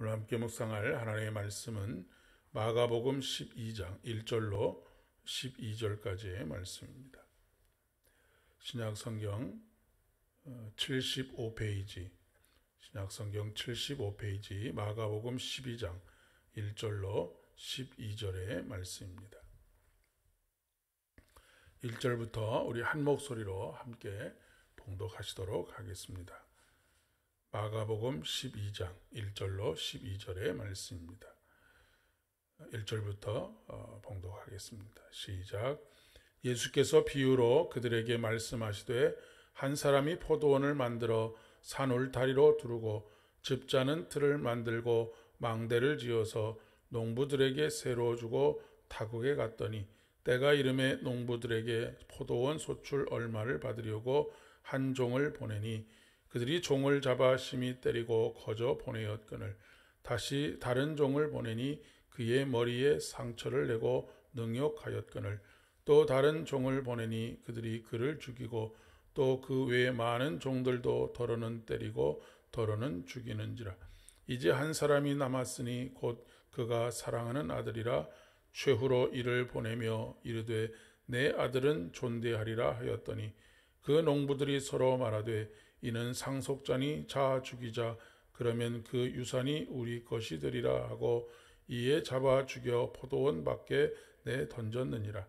오늘 함께 묵상할 하나님의 말씀은 마가복음 12장 1절로 12절까지의 말씀입니다. 신약성경 75페이지, 신약성경 75페이지 마가복음 12장 1절로 12절의 말씀입니다. 1절부터 우리 한 목소리로 함께 봉독하시도록 하겠습니다. 마가복음 12장 1절로 12절의 말씀입니다. 1절부터 봉독하겠습니다. 시작. 예수께서 비유로 그들에게 말씀하시되 한 사람이 포도원을 만들어 산 울타리로 두르고 집자는 틀을 만들고 망대를 지어서 농부들에게 세로 주고 타국에 갔더니 때가 이름에 농부들에게 포도원 소출 얼마를 받으려고 한 종을 보내니 그들이 종을 잡아 심히 때리고 거저 보내었거늘 다시 다른 종을 보내니 그의 머리에 상처를 내고 능욕하였거늘 또 다른 종을 보내니 그들이 그를 죽이고 또 그 외에 많은 종들도 더러는 때리고 더러는 죽이는지라. 이제 한 사람이 남았으니 곧 그가 사랑하는 아들이라. 최후로 이를 보내며 이르되 내 아들은 존대하리라 하였더니 그 농부들이 서로 말하되 이는 상속자니 자 죽이자. 그러면 그 유산이 우리 것이 되리라 하고 이에 잡아 죽여 포도원 밖에 내 던졌느니라.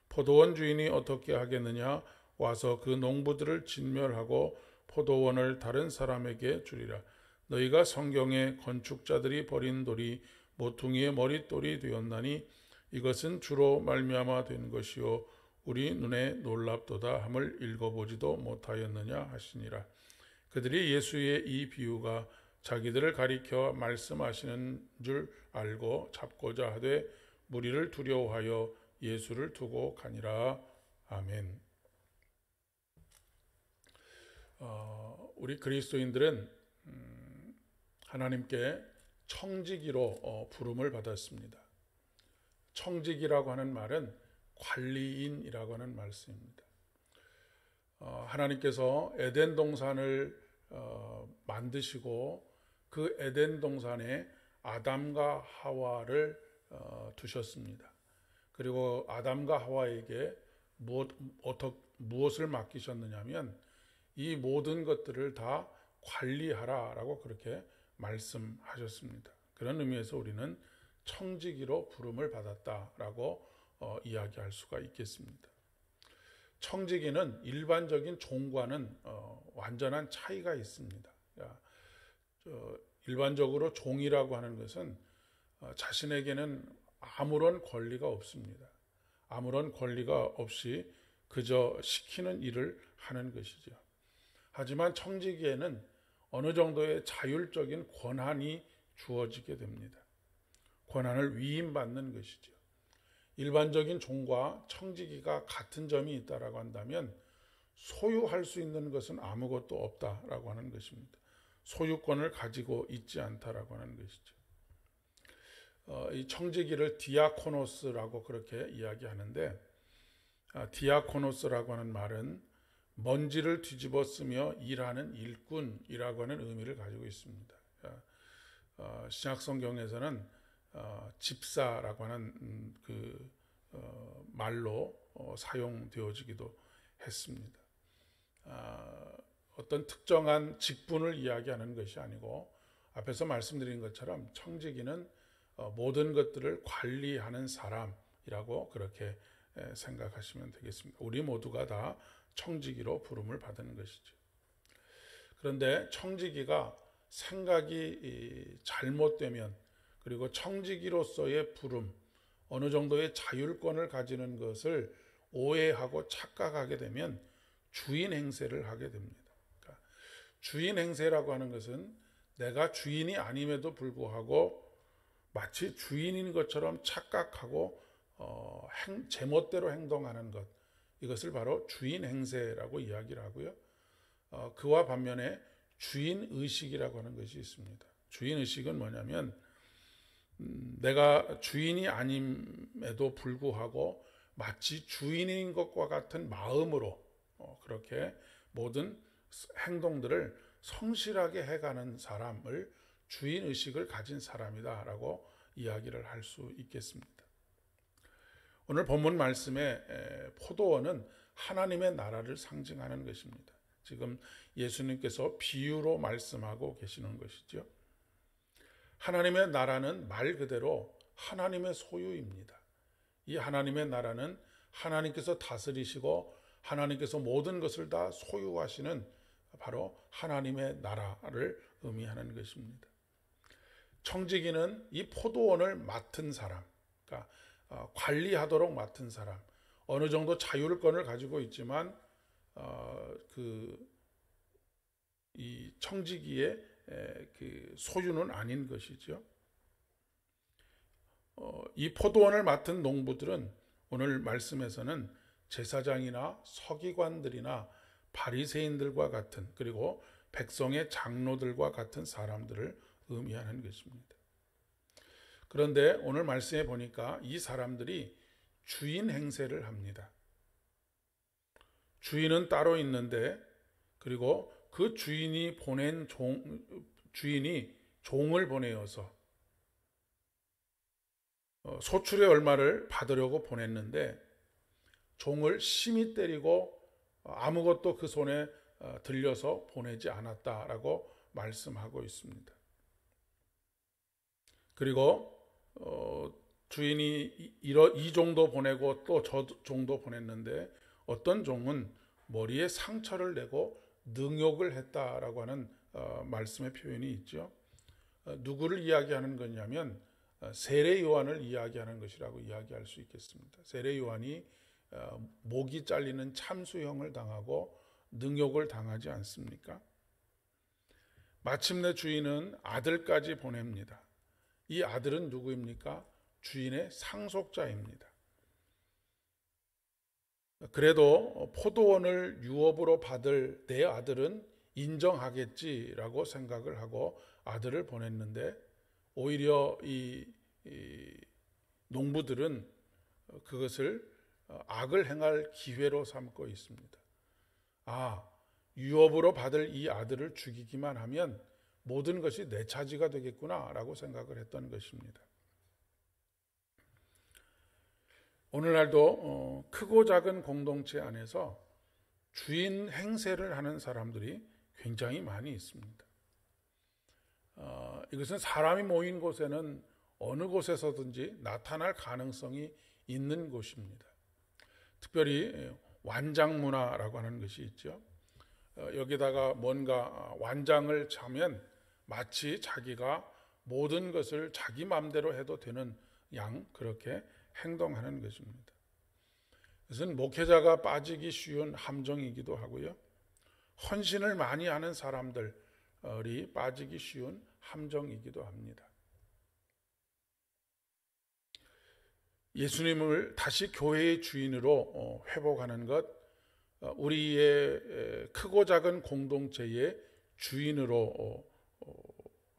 포도원 주인이 어떻게 하겠느냐. 와서 그 농부들을 진멸하고 포도원을 다른 사람에게 주리라. 너희가 성경에 건축자들이 버린 돌이 모퉁이의 머릿돌이 되었나니 이것은 주로 말미암아 된 것이요 우리 눈에 놀랍도다 함을 읽어보지도 못하였느냐 하시니라. 그들이 예수의 이 비유가 자기들을 가리켜 말씀하시는 줄 알고 잡고자 하되 무리를 두려워하여 예수를 두고 가니라. 아멘. 우리 그리스도인들은 하나님께 청지기로 부름을 받았습니다. 청지기라고 하는 말은 관리인이라고 하는 말씀입니다. 하나님께서 에덴 동산을 만드시고 그 에덴 동산에 아담과 하와를 두셨습니다. 그리고 아담과 하와에게 무엇을 맡기셨느냐면 이 모든 것들을 다 관리하라라고 그렇게 말씀하셨습니다. 그런 의미에서 우리는 청지기로 부름을 받았다라고 이야기할 수가 있겠습니다. 청지기는 일반적인 종과는 완전한 차이가 있습니다. 일반적으로 종이라고 하는 것은 자신에게는 아무런 권리가 없습니다. 아무런 권리가 없이 그저 시키는 일을 하는 것이죠. 하지만 청지기에는 어느 정도의 자율적인 권한이 주어지게 됩니다. 권한을 위임받는 것이죠. 일반적인 종과 청지기가 같은 점이 있다라고 한다면 소유할 수 있는 것은 아무것도 없다라고 하는 것입니다. 소유권을 가지고 있지 않다라고 하는 것이죠. 이 청지기를 디아코노스라고 그렇게 이야기하는데 디아코노스라고 하는 말은 먼지를 뒤집어 쓰며 일하는 일꾼이라고 하는 의미를 가지고 있습니다. 신약성경에서는 집사라고 하는 그 말로 사용되어지기도 했습니다. 어떤 특정한 직분을 이야기하는 것이 아니고 앞에서 말씀드린 것처럼 청지기는 모든 것들을 관리하는 사람이라고 그렇게 생각하시면 되겠습니다. 우리 모두가 다 청지기로 부름을 받는 것이죠. 그런데 청지기가 생각이 잘못되면 그리고 청지기로서의 부름, 어느 정도의 자율권을 가지는 것을 오해하고 착각하게 되면 주인 행세를 하게 됩니다. 그러니까 주인 행세라고 하는 것은 내가 주인이 아님에도 불구하고 마치 주인인 것처럼 착각하고 제멋대로 행동하는 것, 이것을 바로 주인 행세라고 이야기를 하고요. 그와 반면에 주인 의식이라고 하는 것이 있습니다. 주인 의식은 뭐냐면 내가 주인이 아님에도 불구하고 마치 주인인 것과 같은 마음으로 그렇게 모든 행동들을 성실하게 해가는 사람을 주인 의식을 가진 사람이다라고 이야기를 할 수 있겠습니다. 오늘 본문 말씀에 포도원은 하나님의 나라를 상징하는 것입니다. 지금 예수님께서 비유로 말씀하고 계시는 것이죠. 하나님의 나라는 말 그대로 하나님의 소유입니다. 이 하나님의 나라는 하나님께서 다스리시고 하나님께서 모든 것을 다 소유하시는 바로 하나님의 나라를 의미하는 것입니다. 청지기는 이 포도원을 맡은 사람, 그러니까 관리하도록 맡은 사람, 어느 정도 자율권을 가지고 있지만 이 청지기의 그 소유는 아닌 것이죠. 이 포도원을 맡은 농부들은 오늘 말씀에서는 제사장이나 서기관들이나 바리새인들과 같은, 그리고 백성의 장로들과 같은 사람들을 의미하는 것입니다. 그런데 오늘 말씀에 보니까 이 사람들이 주인 행세를 합니다. 주인은 따로 있는데, 그리고 그 주인이 종을 보내어서 소출의 얼마를 받으려고 보냈는데 종을 심히 때리고 아무것도 그 손에 들려서 보내지 않았다라고 말씀하고 있습니다. 그리고 주인이 이 종도 보내고 또 저 종도 보냈는데 어떤 종은 머리에 상처를 내고 능욕을 했다라고 하는 말씀의 표현이 있죠. 누구를 이야기하는 거냐면 세례 요한을 이야기하는 것이라고 이야기할 수 있겠습니다. 세례 요한이 목이 잘리는 참수형을 당하고 능욕을 당하지 않습니까? 마침내 주인은 아들까지 보냅니다. 이 아들은 누구입니까? 주인의 상속자입니다. 그래도 포도원을 유업으로 받을 내 아들은 인정하겠지라고 생각을 하고 아들을 보냈는데 오히려 이 농부들은 그것을 악을 행할 기회로 삼고 있습니다. 유업으로 받을 이 아들을 죽이기만 하면 모든 것이 내 차지가 되겠구나라고 생각을 했던 것입니다. 오늘날도 크고 작은 공동체 안에서 주인 행세를 하는 사람들이 굉장히 많이 있습니다. 이것은 사람이 모인 곳에는 어느 곳에서든지 나타날 가능성이 있는 곳입니다. 특별히 완장문화라고 하는 것이 있죠. 여기다가 뭔가 완장을 차면 마치 자기가 모든 것을 자기 마음대로 해도 되는 양 그렇게 행동하는 것입니다. 그것은 목회자가 빠지기 쉬운 함정이기도 하고요. 헌신을 많이 하는 사람들이 빠지기 쉬운 함정이기도 합니다. 예수님을 다시 교회의 주인으로 회복하는 것, 우리의 크고 작은 공동체의 주인으로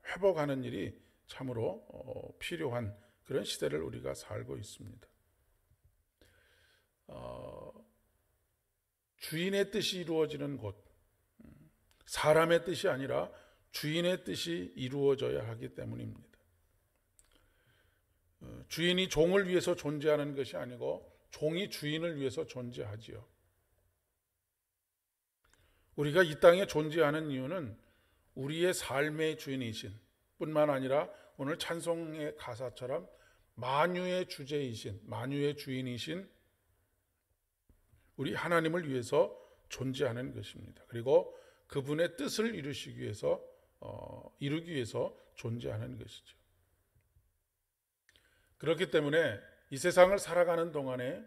회복하는 일이 참으로 필요한 그런 시대를 우리가 살고 있습니다. 주인의 뜻이 이루어지는 곳, 사람의 뜻이 아니라 주인의 뜻이 이루어져야 하기 때문입니다. 주인이 종을 위해서 존재하는 것이 아니고 종이 주인을 위해서 존재하지요. 우리가 이 땅에 존재하는 이유는 우리의 삶의 주인이신 뿐만 아니라 오늘 찬송의 가사처럼 만유의 주제이신, 만유의 주인이신 우리 하나님을 위해서 존재하는 것입니다. 그리고 그분의 뜻을 이루기 위해서 존재하는 것이죠. 그렇기 때문에 이 세상을 살아가는 동안에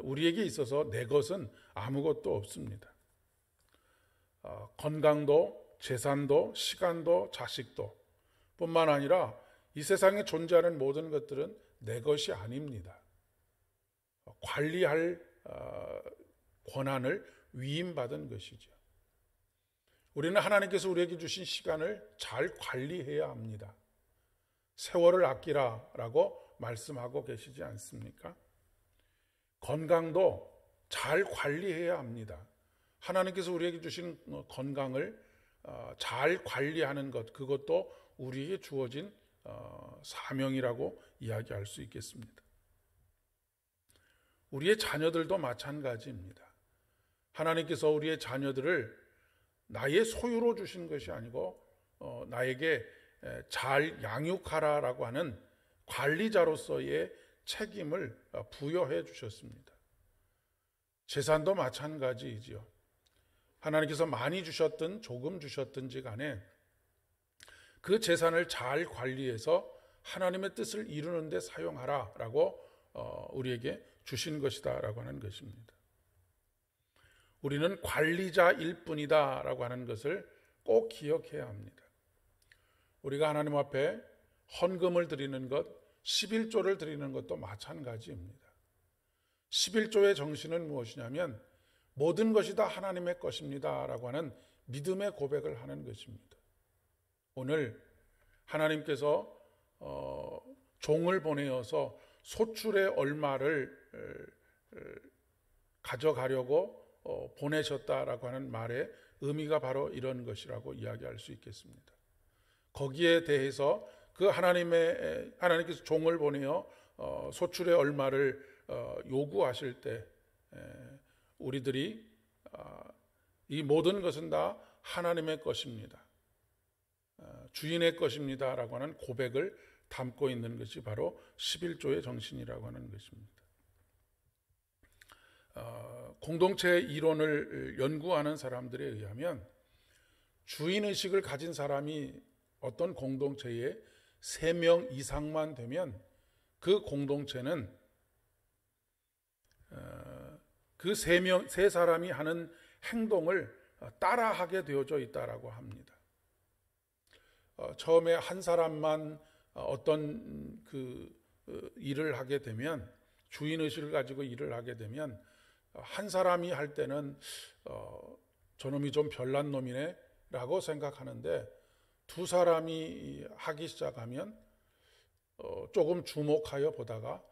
우리에게 있어서 내 것은 아무것도 없습니다. 건강도, 재산도, 시간도, 자식도 뿐만 아니라 이 세상에 존재하는 모든 것들은 내 것이 아닙니다. 관리할 권한을 위임받은 것이죠. 우리는 하나님께서 우리에게 주신 시간을 잘 관리해야 합니다. 세월을 아끼라라고 말씀하고 계시지 않습니까? 건강도 잘 관리해야 합니다. 하나님께서 우리에게 주신 건강을 잘 관리하는 것, 그것도 우리에게 주어진 사명이라고 이야기할 수 있겠습니다. 우리의 자녀들도 마찬가지입니다. 하나님께서 우리의 자녀들을 나의 소유로 주신 것이 아니고 나에게 잘 양육하라라고 하는 관리자로서의 책임을 부여해 주셨습니다. 재산도 마찬가지이지요. 하나님께서 많이 주셨든 조금 주셨든지 간에 그 재산을 잘 관리해서 하나님의 뜻을 이루는 데 사용하라라고 우리에게 주신 것이다라고 하는 것입니다. 우리는 관리자일 뿐이다라고 하는 것을 꼭 기억해야 합니다. 우리가 하나님 앞에 헌금을 드리는 것, 11조를 드리는 것도 마찬가지입니다. 11조의 정신은 무엇이냐면 모든 것이 다 하나님의 것입니다 라고 하는 믿음의 고백을 하는 것입니다. 오늘 하나님께서 종을 보내어서 소출의 얼마를 가져가려고 보내셨다라고 하는 말의 의미가 바로 이런 것이라고 이야기할 수 있겠습니다. 거기에 대해서 그 하나님께서 종을 보내어 소출의 얼마를 요구하실 때 우리들이 이 모든 것은 다 하나님의 것입니다. 주인의 것입니다 라고 하는 고백을 담고 있는 것이 바로 11조의 정신이라고 하는 것입니다. 공동체 이론을 연구하는 사람들에 의하면 주인의식을 가진 사람이 어떤 공동체에 3명 이상만 되면 그 공동체는 그 세 사람이 하는 행동을 따라하게 되어져 있다라고 합니다. 처음에 한 사람만 어떤 일을 하게 되면 주인의식을 가지고 일을 하게 되면 한 사람이 할 때는 저놈이 좀 별난 놈이네 라고 생각하는데 두 사람이 하기 시작하면 조금 주목하여 보다가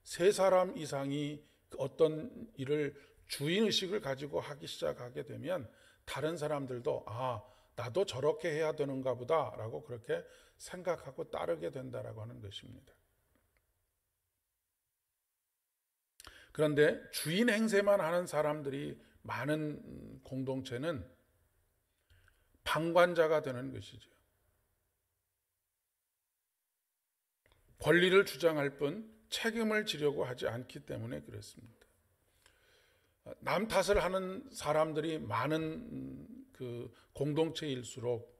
세 사람 이상이 어떤 일을 주인의식을 가지고 하기 시작하게 되면 다른 사람들도 나도 저렇게 해야 되는가 보다 라고 그렇게 생각하고 따르게 된다라고 하는 것입니다. 그런데 주인 행세만 하는 사람들이 많은 공동체는 방관자가 되는 것이죠. 권리를 주장할 뿐 책임을 지려고 하지 않기 때문에 그렇습니다. 남 탓을 하는 사람들이 많은 그 공동체일수록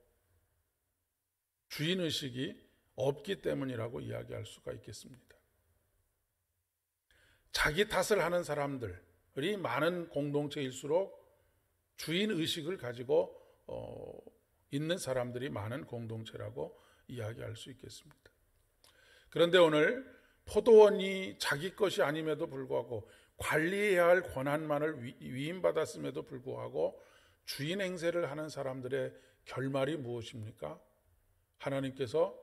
주인의식이 없기 때문이라고 이야기할 수가 있겠습니다. 자기 탓을 하는 사람들이 많은 공동체일수록 주인의식을 가지고 있는 사람들이 많은 공동체라고 이야기할 수 있겠습니다. 그런데 오늘 포도원이 자기 것이 아님에도 불구하고 관리해야 할 권한만을 위임받았음에도 불구하고 주인 행세를 하는 사람들의 결말이 무엇입니까? 하나님께서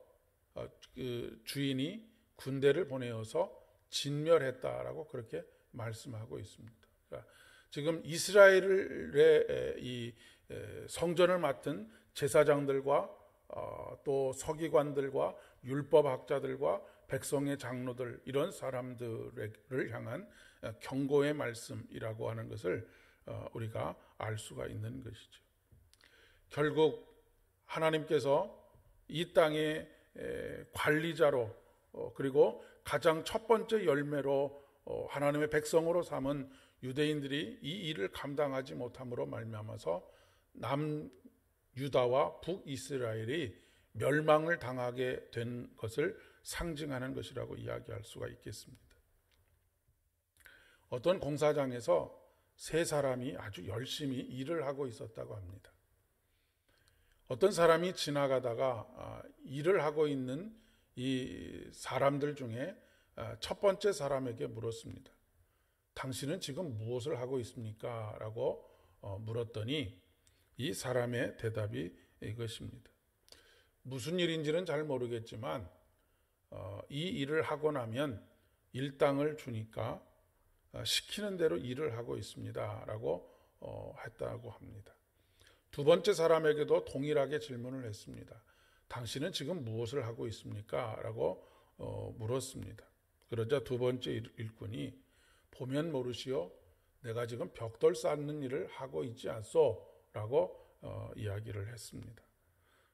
주인이 군대를 보내어서 진멸했다라고 그렇게 말씀하고 있습니다. 그러니까 지금 이스라엘의 이 성전을 맡은 제사장들과 또 서기관들과 율법학자들과 백성의 장로들 이런 사람들을 향한 경고의 말씀이라고 하는 것을 우리가 알 수가 있는 것이죠. 결국 하나님께서 이 땅의 관리자로 그리고 가장 첫 번째 열매로 하나님의 백성으로 삼은 유대인들이 이 일을 감당하지 못함으로 말미암아서 남유다와 북이스라엘이 멸망을 당하게 된 것을 상징하는 것이라고 이야기할 수가 있겠습니다. 어떤 공사장에서 세 사람이 아주 열심히 일을 하고 있었다고 합니다. 어떤 사람이 지나가다가 일을 하고 있는 이 사람들 중에 첫 번째 사람에게 물었습니다. 당신은 지금 무엇을 하고 있습니까? 라고 물었더니 이 사람의 대답이 이것입니다. 무슨 일인지는 잘 모르겠지만 이 일을 하고 나면 일당을 주니까 시키는 대로 일을 하고 있습니다. 라고 했다고 합니다. 두 번째 사람에게도 동일하게 질문을 했습니다. 당신은 지금 무엇을 하고 있습니까? 라고 물었습니다. 그러자 두 번째 일꾼이 보면 모르시오, 내가 지금 벽돌 쌓는 일을 하고 있지 않소? 라고 이야기를 했습니다.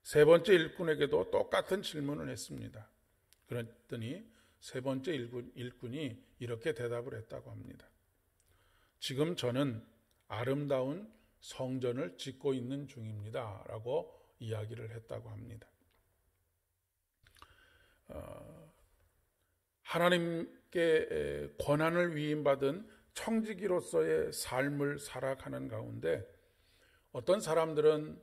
세 번째 일꾼에게도 똑같은 질문을 했습니다. 그랬더니 세 번째 일꾼이 이렇게 대답을 했다고 합니다. 지금 저는 아름다운 성전을 짓고 있는 중입니다. 라고 이야기를 했다고 합니다. 하나님께 권한을 위임받은 청지기로서의 삶을 살아가는 가운데 어떤 사람들은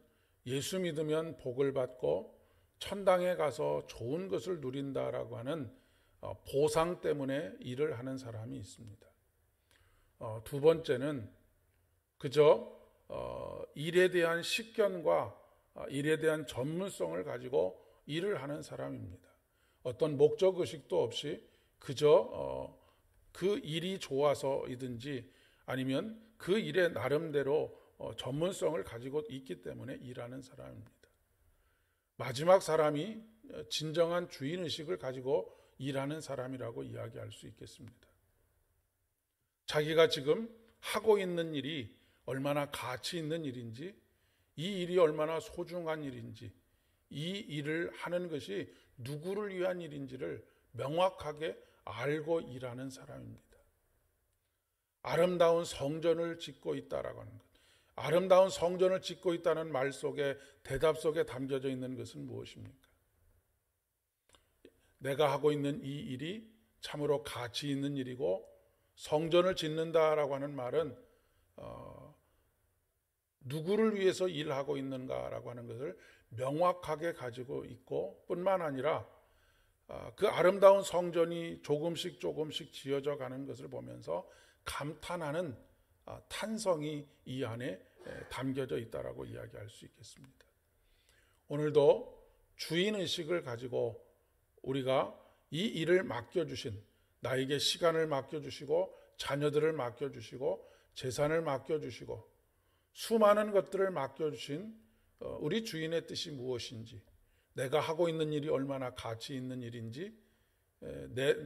예수 믿으면 복을 받고 천당에 가서 좋은 것을 누린다라고 하는 보상 때문에 일을 하는 사람이 있습니다. 두 번째는 그저 일에 대한 식견과 일에 대한 전문성을 가지고 일을 하는 사람입니다. 어떤 목적의식도 없이 그저 그 일이 좋아서이든지 아니면 그 일에 나름대로 전문성을 가지고 있기 때문에 일하는 사람입니다. 마지막 사람이 진정한 주인의식을 가지고 일하는 사람이라고 이야기할 수 있겠습니다. 자기가 지금 하고 있는 일이 얼마나 가치 있는 일인지, 이 일이 얼마나 소중한 일인지, 이 일을 하는 것이 누구를 위한 일인지를 명확하게 알고 일하는 사람입니다. 아름다운 성전을 짓고 있다라고 하는 것. 아름다운 성전을 짓고 있다는 말 속에, 대답 속에 담겨져 있는 것은 무엇입니까? 내가 하고 있는 이 일이 참으로 가치 있는 일이고, 성전을 짓는다라고 하는 말은 누구를 위해서 일하고 있는가라고 하는 것을 명확하게 가지고 있고, 뿐만 아니라 그 아름다운 성전이 조금씩 지어져 가는 것을 보면서 감탄하는 탄성이 이 안에 담겨져 있다라고 이야기할 수 있겠습니다. 오늘도 주인의식을 가지고 우리가 이 일을 맡겨주신, 나에게 시간을 맡겨주시고 자녀들을 맡겨주시고 재산을 맡겨주시고 수많은 것들을 맡겨주신 우리 주인의 뜻이 무엇인지, 내가 하고 있는 일이 얼마나 가치 있는 일인지,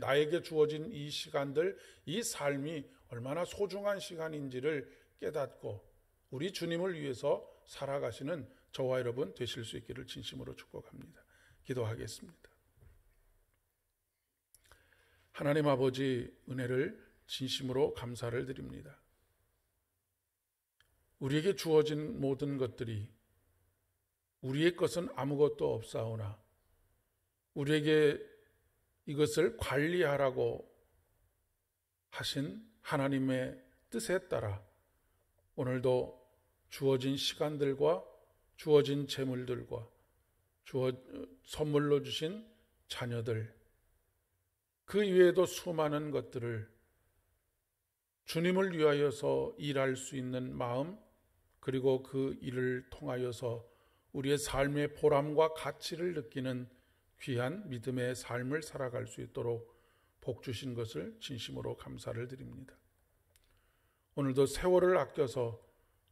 나에게 주어진 이 시간들, 이 삶이 얼마나 소중한 시간인지를 깨닫고 우리 주님을 위해서 살아가시는 저와 여러분 되실 수 있기를 진심으로 축복합니다. 기도하겠습니다. 하나님 아버지, 은혜를 진심으로 감사를 드립니다. 우리에게 주어진 모든 것들이 우리의 것은 아무것도 없사오나 우리에게 이것을 관리하라고 하신 하나님의 뜻에 따라 오늘도 주어진 시간들과 주어진 재물들과 선물로 주신 자녀들, 그 이외에도 수많은 것들을 주님을 위하여서 일할 수 있는 마음, 그리고 그 일을 통하여서 우리의 삶의 보람과 가치를 느끼는 귀한 믿음의 삶을 살아갈 수 있도록 복 주신 것을 진심으로 감사를 드립니다. 오늘도 세월을 아껴서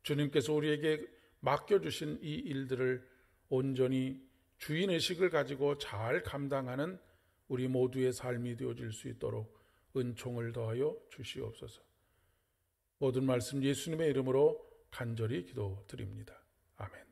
주님께서 우리에게 맡겨주신 이 일들을 온전히 주인의식을 가지고 잘 감당하는 우리 모두의 삶이 되어질 수 있도록 은총을 더하여 주시옵소서. 모든 말씀 예수님의 이름으로 간절히 기도드립니다. 아멘.